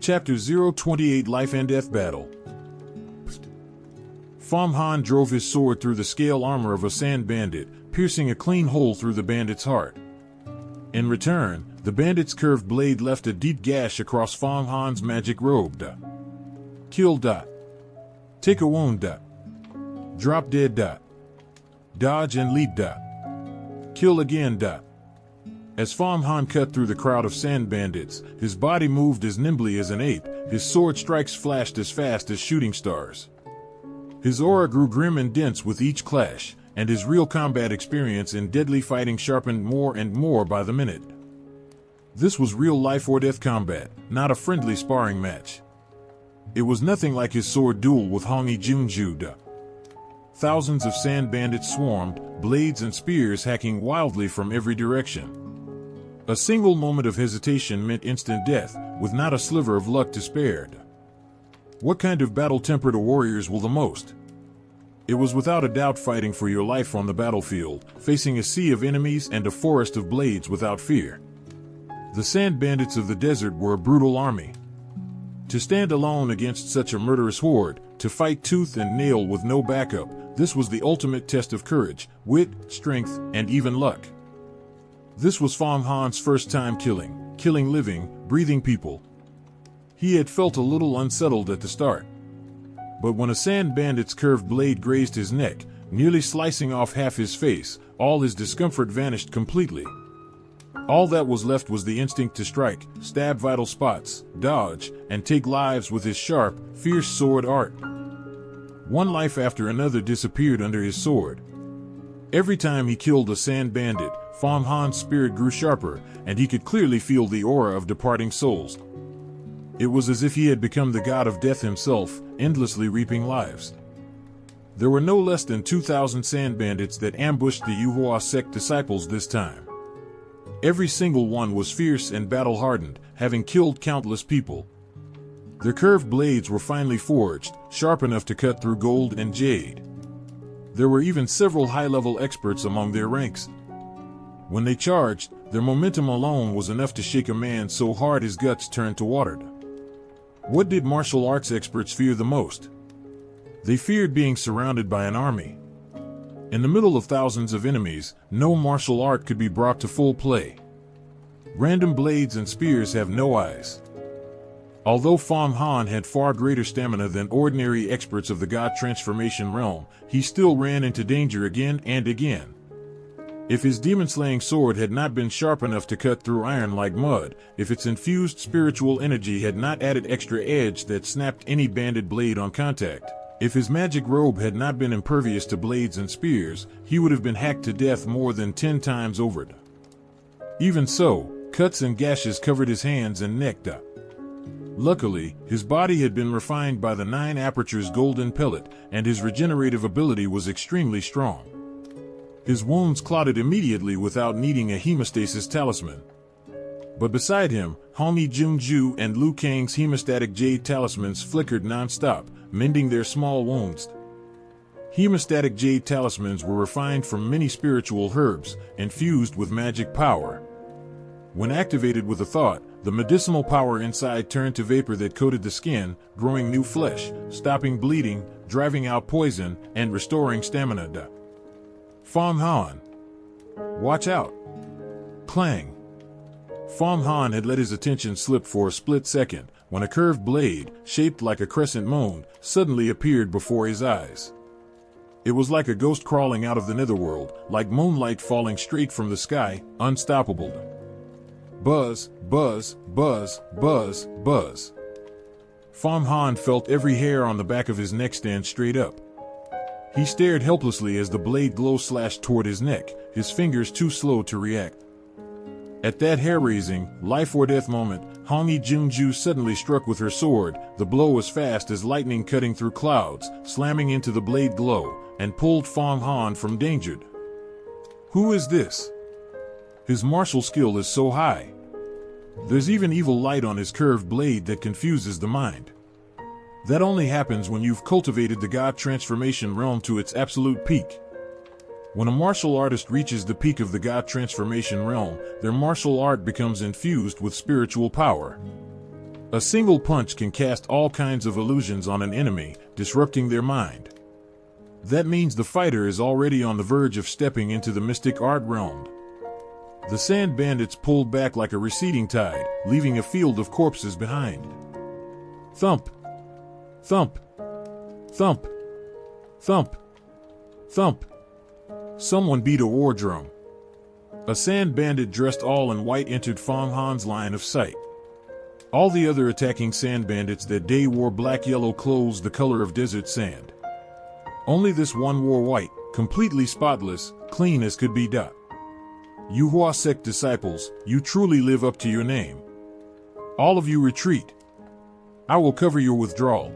Chapter 028 Life and Death Battle. Fang Han drove his sword through the scale armor of a sand bandit, piercing a clean hole through the bandit's heart. In return, the bandit's curved blade left a deep gash across Fang Han's magic robe. Kill. Take a wound. Drop dead. Dodge and leap. Kill again. As Fang Han cut through the crowd of sand bandits, his body moved as nimbly as an ape, his sword strikes flashed as fast as shooting stars. His aura grew grim and dense with each clash, and his real combat experience in deadly fighting sharpened more and more by the minute. This was real life or death combat, not a friendly sparring match. It was nothing like his sword duel with Hongi Junju. Thousands of sand bandits swarmed, blades and spears hacking wildly from every direction. A single moment of hesitation meant instant death, with not a sliver of luck to spare. What kind of battle-tempered warriors will the most? It was without a doubt fighting for your life on the battlefield, facing a sea of enemies and a forest of blades without fear. The sand bandits of the desert were a brutal army. To stand alone against such a murderous horde, to fight tooth and nail with no backup, this was the ultimate test of courage, wit, strength, and even luck. This was Fang Han's first time killing living, breathing people. He had felt a little unsettled at the start. But when a sand bandit's curved blade grazed his neck, nearly slicing off half his face, all his discomfort vanished completely. All that was left was the instinct to strike, stab vital spots, dodge, and take lives with his sharp, fierce sword art. One life after another disappeared under his sword. Every time he killed a sand bandit, Fang Han's spirit grew sharper, and he could clearly feel the aura of departing souls. It was as if he had become the god of death himself, endlessly reaping lives. There were no less than 2,000 sand bandits that ambushed the Yuhua sect disciples this time. Every single one was fierce and battle-hardened, having killed countless people. Their curved blades were finely forged, sharp enough to cut through gold and jade. There were even several high-level experts among their ranks. When they charged, their momentum alone was enough to shake a man so hard his guts turned to water. What did martial arts experts fear the most? They feared being surrounded by an army. In the middle of thousands of enemies, no martial art could be brought to full play. Random blades and spears have no eyes. Although Fang Han had far greater stamina than ordinary experts of the God Transformation realm, he still ran into danger again and again. If his demon-slaying sword had not been sharp enough to cut through iron like mud, if its infused spiritual energy had not added extra edge that snapped any banded blade on contact, if his magic robe had not been impervious to blades and spears, he would have been hacked to death more than 10 times over. Even so, cuts and gashes covered his hands and neck. Luckily, his body had been refined by the 9 apertures golden pellet, and his regenerative ability was extremely strong. His wounds clotted immediately without needing a hemostasis talisman. But beside him, Hongi Junju and Liu Kang's hemostatic jade talismans flickered non-stop, mending their small wounds. Hemostatic jade talismans were refined from many spiritual herbs, infused with magic power. When activated with a thought, the medicinal power inside turned to vapor that coated the skin, growing new flesh, stopping bleeding, driving out poison, and restoring stamina. Fang Han. Watch out. Clang. Fang Han had let his attention slip for a split second, when a curved blade, shaped like a crescent moon, suddenly appeared before his eyes. It was like a ghost crawling out of the netherworld, like moonlight falling straight from the sky, unstoppable. Buzz, buzz, buzz, buzz, buzz. Fang Han felt every hair on the back of his neck stand straight up. He stared helplessly as the blade glow slashed toward his neck, his fingers too slow to react. At that hair-raising, life-or-death moment, Hongi Junju suddenly struck with her sword, the blow as fast as lightning cutting through clouds, slamming into the blade glow, and pulled Fang Han from danger. Who is this? His martial skill is so high. There's even evil light on his curved blade that confuses the mind. That only happens when you've cultivated the God Transformation realm to its absolute peak. When a martial artist reaches the peak of the God Transformation realm, their martial art becomes infused with spiritual power. A single punch can cast all kinds of illusions on an enemy, disrupting their mind. That means the fighter is already on the verge of stepping into the mystic art realm. The sand bandits pulled back like a receding tide, leaving a field of corpses behind. Thump! Thump! Thump! Thump! Thump! Someone beat a war drum. A sand bandit dressed all in white entered Fang Han's line of sight. All the other attacking sand bandits that day wore black-yellow clothes the color of desert sand. Only this one wore white, completely spotless, clean as could be. Yuhua sect disciples, you truly live up to your name. All of you retreat. I will cover your withdrawal.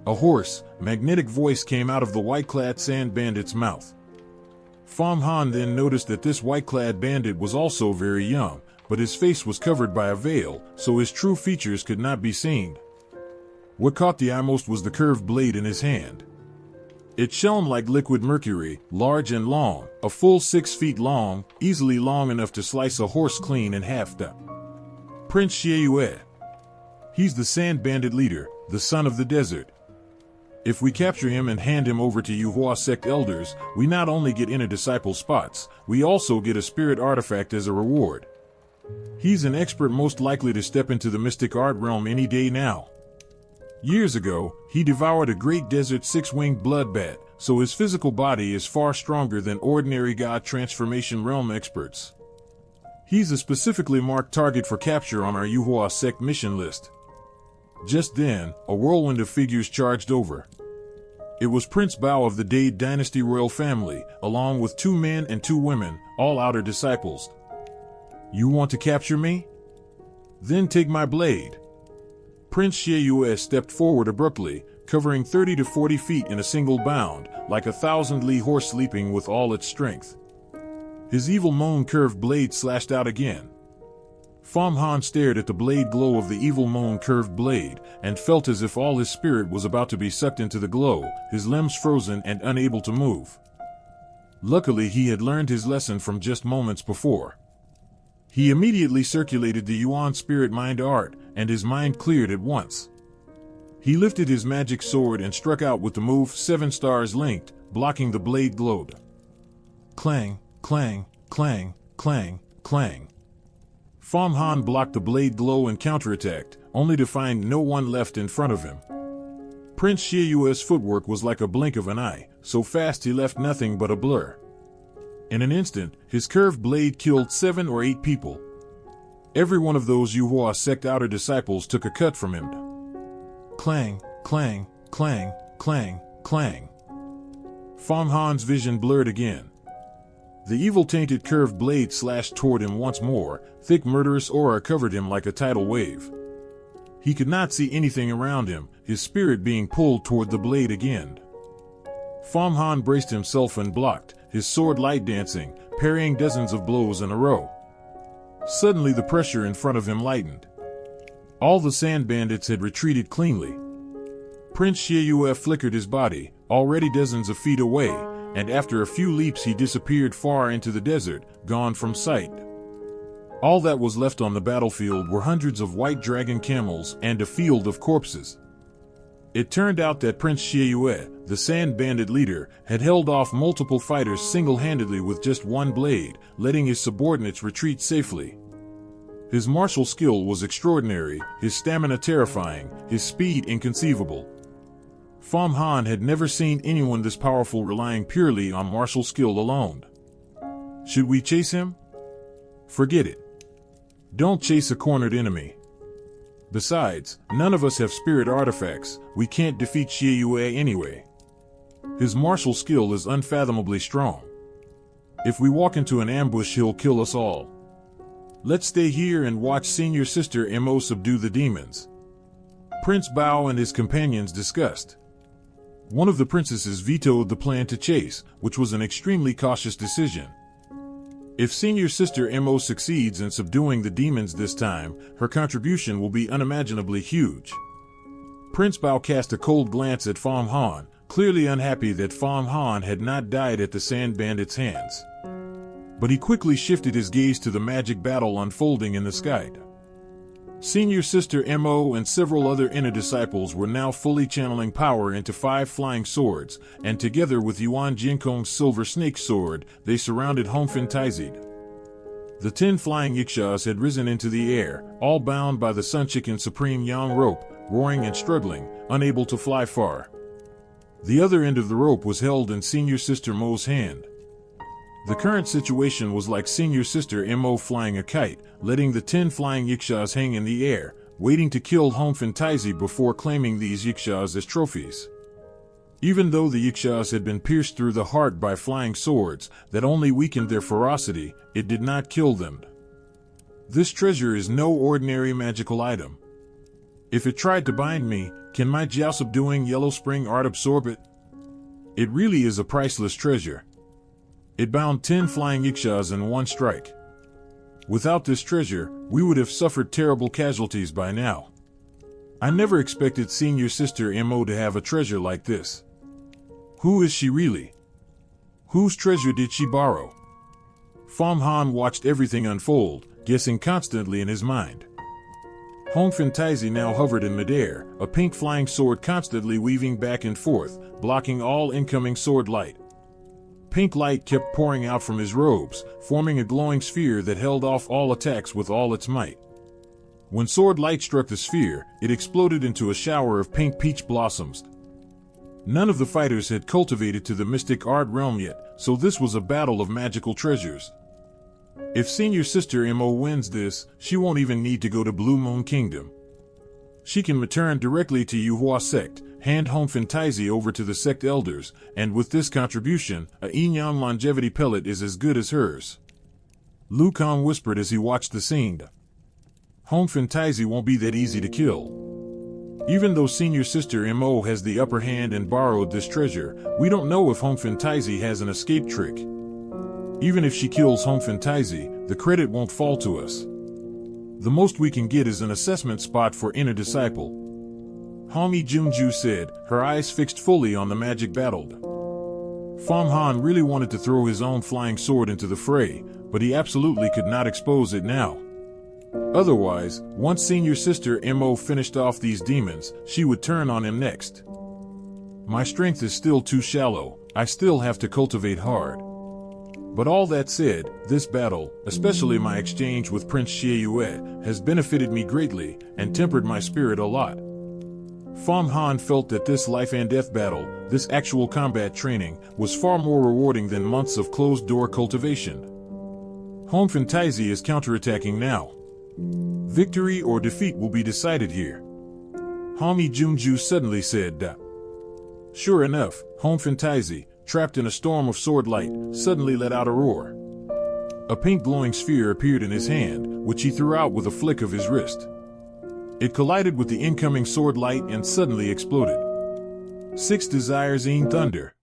A hoarse, magnetic voice came out of the white-clad sand bandit's mouth. Fang Han then noticed that this white-clad bandit was also very young, but his face was covered by a veil, so his true features could not be seen. What caught the eye most was the curved blade in his hand. It shone like liquid mercury, large and long, a full 6 feet long, easily long enough to slice a horse clean in half. Prince Xianxia. He's the sand bandit leader, the son of the desert. If we capture him and hand him over to Yuhua sect elders, we not only get inner disciple spots, we also get a spirit artifact as a reward. He's an expert most likely to step into the mystic art realm any day now. Years ago, he devoured a great desert 6-winged blood bat, so his physical body is far stronger than ordinary god transformation realm experts. He's a specifically marked target for capture on our Yuhua sect mission list. Just then, a whirlwind of figures charged over. It was Prince Bao of the Great Li Dynasty royal family, along with 2 men and 2 women, all outer disciples. You want to capture me? Then take my blade. Prince Xianxia stepped forward abruptly, covering 30 to 40 feet in a single bound, like a 1,000-li horse leaping with all its strength. His evil moan curved blade slashed out again. Fang Han stared at the blade glow of the evil moan curved blade, and felt as if all his spirit was about to be sucked into the glow, his limbs frozen and unable to move. Luckily he had learned his lesson from just moments before. He immediately circulated the Yuan spirit mind art, and his mind cleared at once. He lifted his magic sword and struck out with the move 7 stars linked, blocking the blade glowed. Clang, clang, clang, clang, clang. Fang Han blocked the blade glow and counterattacked, only to find no one left in front of him. Prince Xianxia's footwork was like a blink of an eye, so fast he left nothing but a blur. In an instant, his curved blade killed 7 or 8 people. Every one of those Yuhua sect outer disciples took a cut from him. Clang, clang, clang, clang, clang. Fang Han's vision blurred again. The evil-tainted curved blade slashed toward him once more, thick murderous aura covered him like a tidal wave. He could not see anything around him, his spirit being pulled toward the blade again. Fang Han braced himself and blocked, his sword light dancing, parrying dozens of blows in a row. Suddenly the pressure in front of him lightened. All the sand bandits had retreated cleanly. Prince Xianxia flickered his body, already dozens of feet away, and after a few leaps he disappeared far into the desert, gone from sight. All that was left on the battlefield were hundreds of white dragon camels and a field of corpses. It turned out that Prince Xianxia, the sand bandit leader, had held off multiple fighters single-handedly with just one blade, letting his subordinates retreat safely. His martial skill was extraordinary, his stamina terrifying, his speed inconceivable. Fang Han had never seen anyone this powerful relying purely on martial skill alone. Should we chase him? Forget it. Don't chase a cornered enemy. Besides, none of us have spirit artifacts, we can't defeat Xianxia anyway. His martial skill is unfathomably strong. If we walk into an ambush he'll kill us all. Let's stay here and watch senior sister Mo subdue the demons. Prince Bao and his companions discussed. One of the princesses vetoed the plan to chase, which was an extremely cautious decision. If senior sister Mo succeeds in subduing the demons this time, her contribution will be unimaginably huge. Prince Bao cast a cold glance at Fang Han, clearly unhappy that Fang Han had not died at the sand bandit's hands. But he quickly shifted his gaze to the magic battle unfolding in the sky. Senior Sister Mo and several other inner disciples were now fully channeling power into 5 flying swords, and together with Yuan Jinkong's silver snake sword, they surrounded Hongfen Taizid. The 10 flying Yixias had risen into the air, all bound by the Sunchicken Supreme Yang rope, roaring and struggling, unable to fly far. The other end of the rope was held in Senior Sister Mo's hand. The current situation was like Senior Sister Mo flying a kite, letting the 10 flying Yixias hang in the air, waiting to kill Hongfen Taizid before claiming these Yixias as trophies. Even though the Yixias had been pierced through the heart by flying swords that only weakened their ferocity, it did not kill them. This treasure is no ordinary magical item. If it tried to bind me, can my Jiao-subduing Yellow Spring art absorb it? It really is a priceless treasure. It bound 10 flying Yixias in one strike. Without this treasure, we would have suffered terrible casualties by now. I never expected Senior Sister Mo to have a treasure like this. Who is she really? Whose treasure did she borrow? Fang Han watched everything unfold, guessing constantly in his mind. Hongfen Taizid now hovered in midair, a pink flying sword constantly weaving back and forth, blocking all incoming sword light. Pink light kept pouring out from his robes, forming a glowing sphere that held off all attacks with all its might. When sword light struck the sphere, it exploded into a shower of pink peach blossoms. None of the fighters had cultivated to the mystic art realm yet, so this was a battle of magical treasures. If Senior Sister Mo wins this, she won't even need to go to Blue Moon Kingdom. She can return directly to Yuhua sect, hand Hongfen Taizid over to the sect elders, and with this contribution, a Yinyang longevity pellet is as good as hers. Lu Kang whispered as he watched the scene. Hongfen Taizid won't be that easy to kill. Even though Senior Sister Mo has the upper hand and borrowed this treasure, we don't know if Hongfen Taizid has an escape trick. Even if she kills Hongfen Taizid, the credit won't fall to us. The most we can get is an assessment spot for inner disciple. Hami Junju said, her eyes fixed fully on the magic battle. Fang Han really wanted to throw his own flying sword into the fray, but he absolutely could not expose it now. Otherwise, once Senior Sister Mo finished off these demons, she would turn on him next. My strength is still too shallow, I still have to cultivate hard. But all that said, this battle, especially my exchange with Prince Xieyue, has benefited me greatly and tempered my spirit a lot. Fang Han felt that this life and death battle, this actual combat training, was far more rewarding than months of closed-door cultivation. Hongfen Taizid is counterattacking now. Victory or defeat will be decided here. Hami Junju suddenly said. Sure enough, Hongfen Taizid, trapped in a storm of sword light, suddenly let out a roar. A pink glowing sphere appeared in his hand, which he threw out with a flick of his wrist. It collided with the incoming sword light and suddenly exploded. 6 desires in thunder.